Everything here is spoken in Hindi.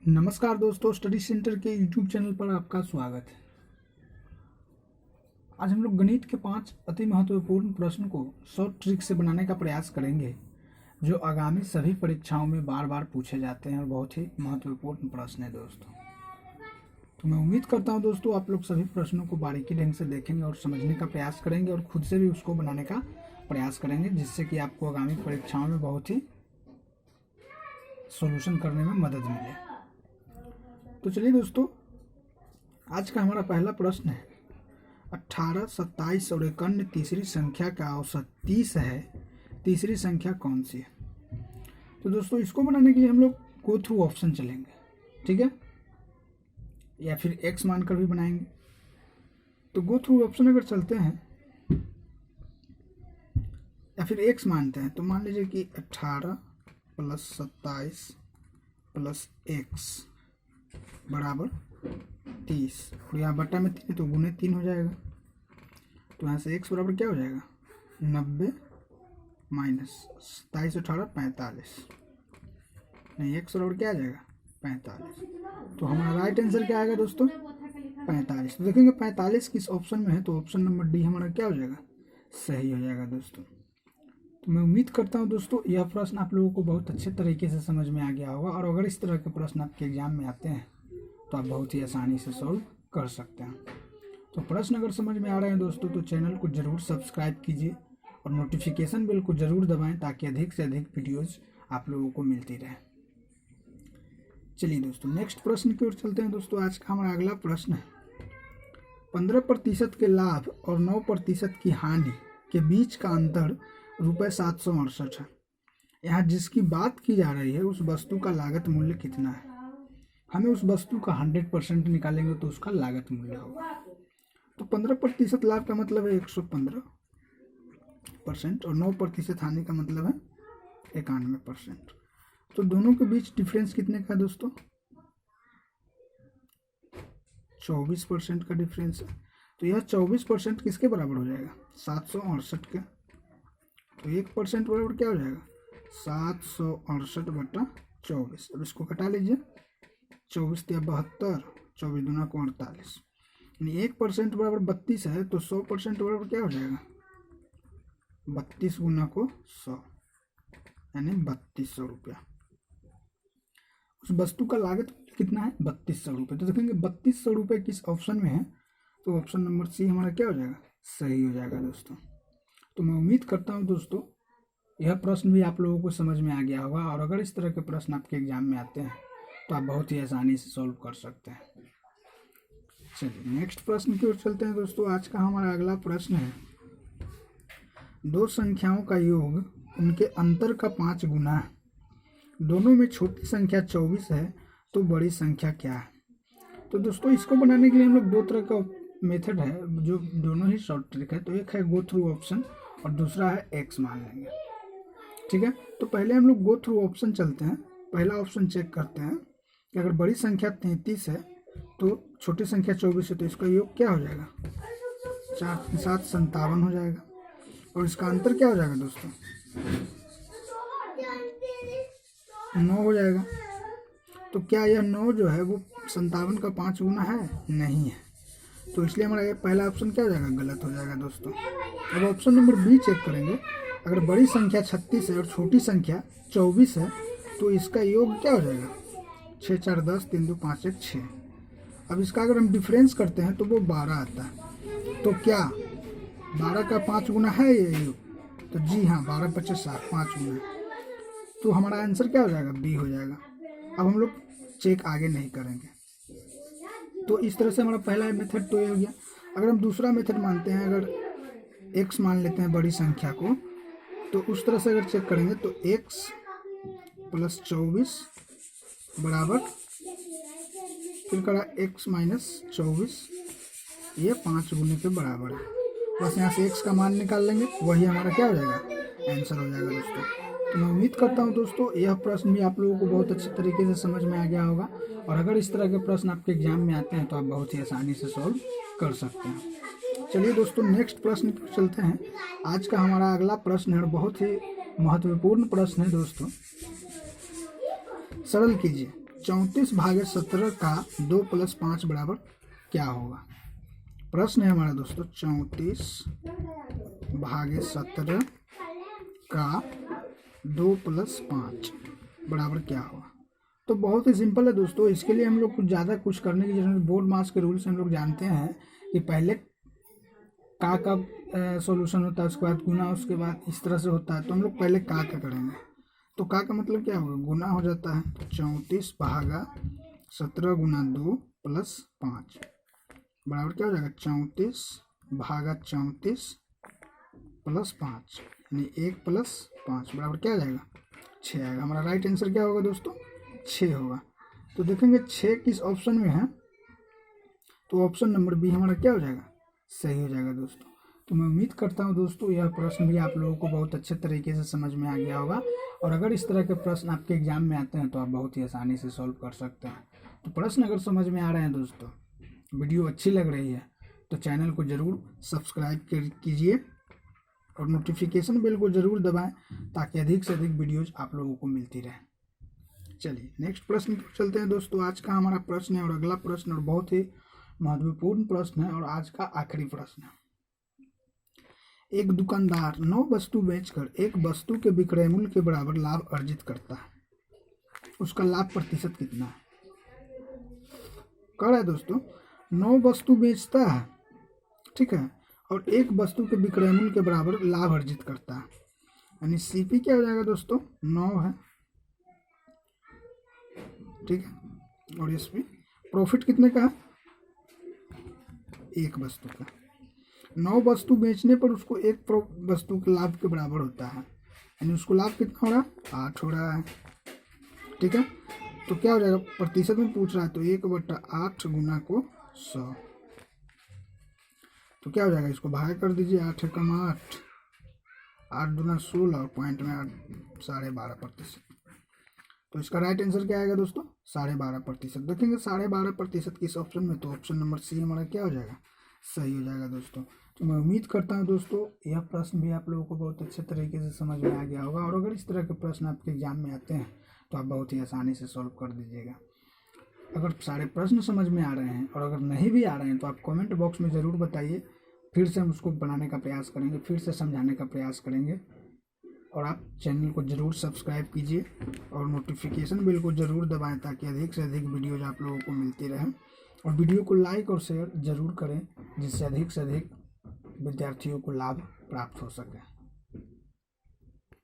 नमस्कार दोस्तों, स्टडी सेंटर के यूट्यूब चैनल पर आपका स्वागत है। आज हम लोग गणित के 5 अति महत्वपूर्ण प्रश्न को शॉर्ट ट्रिक से बनाने का प्रयास करेंगे, जो आगामी सभी परीक्षाओं में बार बार पूछे जाते हैं और बहुत ही महत्वपूर्ण प्रश्न है दोस्तों। तो मैं उम्मीद करता हूं दोस्तों आप लोग सभी प्रश्नों को बारीकी ढंग से देखेंगे और समझने का प्रयास करेंगे और खुद से भी उसको बनाने का प्रयास करेंगे, जिससे कि आपको आगामी परीक्षाओं में बहुत ही सॉल्यूशन करने में मदद मिले। तो चलिए दोस्तों, आज का हमारा पहला प्रश्न है 18, 27 और 51 तीसरी संख्या का औसत 30 है, तीसरी संख्या कौन सी है। तो दोस्तों इसको बनाने के लिए हम लोग गो थ्रू ऑप्शन चलेंगे, ठीक है, या फिर एक्स मानकर भी बनाएंगे। तो गो थ्रू ऑप्शन अगर चलते हैं या फिर एक्स मानते हैं, तो मान लीजिए कि 18 + 27 + x बराबर 30, और यहाँ बट्टा में 3 तो गुने 3 हो जाएगा। तो यहाँ से x बराबर क्या हो जाएगा 90 माइनस 27 18 45, नहीं x बराबर क्या आ जाएगा 45। तो हमारा राइट आंसर क्या आएगा दोस्तों 45। तो देखेंगे 45 किस ऑप्शन में है, तो ऑप्शन नंबर डी हमारा क्या हो जाएगा सही हो जाएगा दोस्तों। तो मैं उम्मीद करता हूँ दोस्तों यह प्रश्न आप लोगों को बहुत अच्छे तरीके से समझ में आ गया होगा, और अगर इस तरह के प्रश्न आपके एग्जाम में आते हैं तो आप बहुत ही आसानी से सॉल्व कर सकते हैं। तो प्रश्न अगर समझ में आ रहे हैं दोस्तों, तो चैनल को जरूर सब्सक्राइब कीजिए और नोटिफिकेशन बेल को जरूर दबाएं, ताकि अधिक से अधिक वीडियोज आप लोगों को मिलती रहे। चलिए दोस्तों नेक्स्ट प्रश्न की ओर चलते हैं। दोस्तों आज का हमारा अगला प्रश्न है 15% के लाभ और 9% की हानि के बीच का अंतर ₹768 है। यहाँ जिसकी बात की जा रही है उस वस्तु का लागत मूल्य कितना है। हमें उस वस्तु का 100% निकालेंगे तो उसका लागत मूल्य होगा। तो 15% लाभ का मतलब है 115%, और 9% हानि का मतलब है 91%। तो दोनों के बीच डिफरेंस कितने का है दोस्तों 24% का डिफरेंस है। तो यह 24% किसके बराबर हो जाएगा 768 के। तो 1% बराबर क्या हो जाएगा 768/24। अब इसको घटा लीजिए, 24 × 72, 24 दूना को 48, यानी 1% बराबर 32 है। तो 100% बराबर क्या हो जाएगा 32 गुना को 100, यानी 3200 रुपया। उस वस्तु का लागत कितना है 3200 रुपये। तो देखेंगे 3200 रुपये किस ऑप्शन में है, तो ऑप्शन नंबर सी हमारा क्या हो जाएगा सही हो जाएगा दोस्तों। तो मैं उम्मीद करता हूँ दोस्तों यह प्रश्न भी आप लोगों को समझ में आ गया होगा, और अगर इस तरह के प्रश्न आपके एग्जाम में आते हैं तो आप बहुत ही आसानी से सॉल्व कर सकते हैं। चलिए नेक्स्ट प्रश्न की ओर चलते हैं दोस्तों। आज का हमारा अगला प्रश्न है 2 संख्याओं का योग उनके अंतर का 5 गुना है। दोनों में छोटी संख्या 24 है, तो बड़ी संख्या क्या है। तो दोस्तों इसको बनाने के लिए हम लोग 2 तरह का मेथड है, जो दोनों ही शॉर्ट ट्रिक है। तो एक है गो थ्रू ऑप्शन और दूसरा है एक्स मान लेंगे, ठीक है। तो पहले हम लोग गो थ्रू ऑप्शन चलते हैं। पहला ऑप्शन चेक करते हैं कि अगर बड़ी संख्या 33 है तो छोटी संख्या 24 है, तो इसका योग क्या हो जाएगा 4 के साथ 57 हो जाएगा, और इसका अंतर क्या हो जाएगा दोस्तों 9 हो जाएगा। तो क्या यह 9 जो है वो 57 का 5 गुना है, नहीं है। तो इसलिए हमारा ये पहला ऑप्शन क्या हो जाएगा गलत हो जाएगा दोस्तों। अब ऑप्शन नंबर बी चेक करेंगे। अगर बड़ी संख्या 36 है और छोटी संख्या 24 है, तो इसका योग क्या हो जाएगा 6 4 10, 3 2 5 1 6। अब इसका अगर हम डिफरेंस करते हैं तो वो 12 आता है। तो क्या 12 का 5 गुना है ये योग, तो जी हाँ 12 × 25 = 5 गुना है। तो हमारा आंसर क्या हो जाएगा बी हो जाएगा। अब हम लोग चेक आगे नहीं करेंगे। तो इस तरह से हमारा पहला मेथड तो ये हो गया। अगर हम दूसरा मेथड मानते हैं, अगर x मान लेते हैं बड़ी संख्या को, तो उस तरह से अगर चेक करेंगे तो x + 24 बराबर फिर करा x - 24, ये 5 गुने के बराबर है। बस यहाँ से x का मान निकाल लेंगे, वही हमारा क्या हो जाएगा आंसर हो जाएगा दोस्तों। तो मैं उम्मीद करता हूँ दोस्तों यह प्रश्न भी आप लोगों को बहुत अच्छे तरीके से समझ में आ गया होगा, और अगर इस तरह के प्रश्न आपके एग्जाम में आते हैं तो आप बहुत ही आसानी से सॉल्व कर सकते हैं। चलिए दोस्तों नेक्स्ट प्रश्न पर चलते हैं। आज का हमारा अगला प्रश्न है, बहुत ही महत्वपूर्ण प्रश्न है दोस्तों। सरल कीजिए 34 भागे 17 का 2 + 5 बराबर क्या होगा। प्रश्न है हमारा दोस्तों 34 भागे 17 का 2 + 5 बराबर क्या होगा। तो बहुत ही सिंपल है दोस्तों, इसके लिए हम लोग कुछ ज़्यादा कुछ करने की जरूरत। बोर्ड मास के रूल्स हम लोग जानते हैं कि पहले का सॉल्यूशन होता है, उसके बाद गुना, उसके बाद इस तरह से होता है। तो हम लोग पहले का करेंगे। तो का मतलब क्या होगा, गुना हो जाता है। 34 भागा 17 गुना 2 + 5 बराबर क्या हो जाएगा, 34 भागा 34 + 5 यानी 1 + 5 बराबर क्या आ जाएगा, 6 आएगा। हमारा राइट आंसर क्या होगा दोस्तों, 6 होगा। तो देखेंगे 6 किस ऑप्शन में है, तो ऑप्शन नंबर बी हमारा क्या हो जाएगा, सही हो जाएगा दोस्तों। तो मैं उम्मीद करता हूं दोस्तों यह प्रश्न भी आप लोगों को बहुत अच्छे तरीके से समझ में आ गया होगा। और अगर इस तरह के प्रश्न आपके एग्जाम में आते हैं तो आप बहुत ही आसानी से सॉल्व कर सकते हैं। तो प्रश्न अगर समझ में आ रहे हैं दोस्तों, वीडियो अच्छी लग रही है, तो चैनल को ज़रूर सब्सक्राइब कीजिए और नोटिफिकेशन बेल को ज़रूर दबाएं ताकि अधिक से अधिक वीडियोज़ आप लोगों को मिलती रहे। चलिए नेक्स्ट प्रश्न पर चलते हैं दोस्तों। आज का हमारा प्रश्न है और अगला प्रश्न और बहुत ही महत्वपूर्ण प्रश्न है और आज का आखिरी प्रश्न है। एक दुकानदार 9 वस्तु बेचकर एक वस्तु के विक्रय मूल्य के बराबर लाभ अर्जित करता है, उसका लाभ प्रतिशत कितना है। कह रहा है दोस्तों 9 वस्तु बेचता है, ठीक है, और एक वस्तु के विक्रय मूल्य के बराबर लाभ अर्जित करता है, यानी सीपी क्या हो जाएगा दोस्तों, 9 है, ठीक है, और एसपी प्रॉफिट कितने का है, एक वस्तु का। 9 वस्तु बेचने पर उसको एक वस्तु के लाभ के बराबर होता है, यानी उसको लाभ कितना हो रहा है, 8 हो रहा है, ठीक है। तो क्या हो जाएगा, प्रतिशत में पूछ रहा है, तो 1/8 गुना को 100, तो क्या हो जाएगा, इसको भाग कर दीजिए, 8 एकम 8, 8 दूना 16 और पॉइंट में 12.5%। तो इसका राइट आंसर क्या आएगा दोस्तों, 12.5%। देखेंगे 12.5% किस ऑप्शन में, तो ऑप्शन नंबर सी हमारा क्या हो जाएगा, सही हो जाएगा दोस्तों। तो मैं उम्मीद करता हूं दोस्तों यह प्रश्न भी आप लोगों को बहुत अच्छे तरीके से समझ में आ गया होगा। और अगर इस तरह के प्रश्न आपके एग्जाम में आते हैं तो आप बहुत ही आसानी से सॉल्व कर दीजिएगा। अगर सारे प्रश्न समझ में आ रहे हैं और अगर नहीं भी आ रहे हैं तो आप कमेंट बॉक्स में ज़रूर बताइए, फिर से हम उसको बनाने का प्रयास करेंगे, फिर से समझाने का प्रयास करेंगे। और आप चैनल को ज़रूर सब्सक्राइब कीजिए और नोटिफिकेशन बेल को ज़रूर दबाएं ताकि अधिक से अधिक वीडियोज आप लोगों को मिलती रहे। और वीडियो को लाइक और शेयर ज़रूर करें जिससे अधिक से अधिक विद्यार्थियों को लाभ प्राप्त हो सके।